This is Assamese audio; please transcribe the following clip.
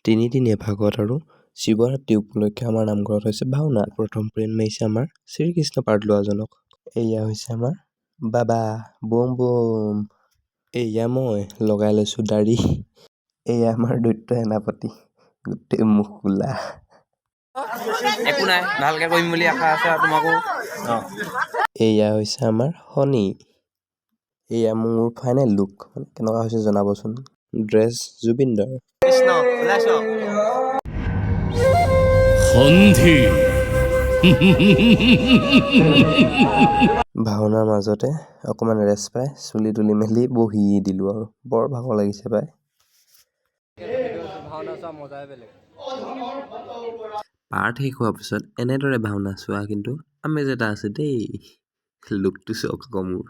তিনিদিনীয়া ভাগৱত আৰু শিৱৰাত্ৰি উপলক্ষে আমাৰ নামঘৰত হৈছে ভাওনা। প্ৰথম প্ৰেৰণ মাৰিছে আমাৰ শ্ৰীকৃষ্ণ পাৰ্ট লোৱাজনক। এয়া হৈছে আমাৰ বাবা বম বম। এয়া মই লগাই লৈছোঁ দাড়ি। এয়া আমাৰ দৈত্য সেনাপতি, গোটেই মুখ কোলা। একো নাই, ভালকে কৰিম বুলি আশা আছে তোমাকো। এয়া হৈছে আমাৰ শনি। এয়া মোৰ ফাইনেল লুক, কেনেকুৱা হৈছে জনাবচোন। ড্ৰেছ জুবিনদাৰ। কৃষ্ণ ওলাইছ। ভাওনাৰ মাজতে অকণমান ৰেষ্ট পাই চুলি তুলি মেলি বহি দিলোঁ আৰু বৰ ভাগৰ লাগিছে পাই। পাৰ্ট শেষ হোৱাৰ পিছত এনেদৰে ভাওনা চোৱা কিন্তু আমেজ এটা আছে দেই। লুকটো চাওক আকৌ মোৰ।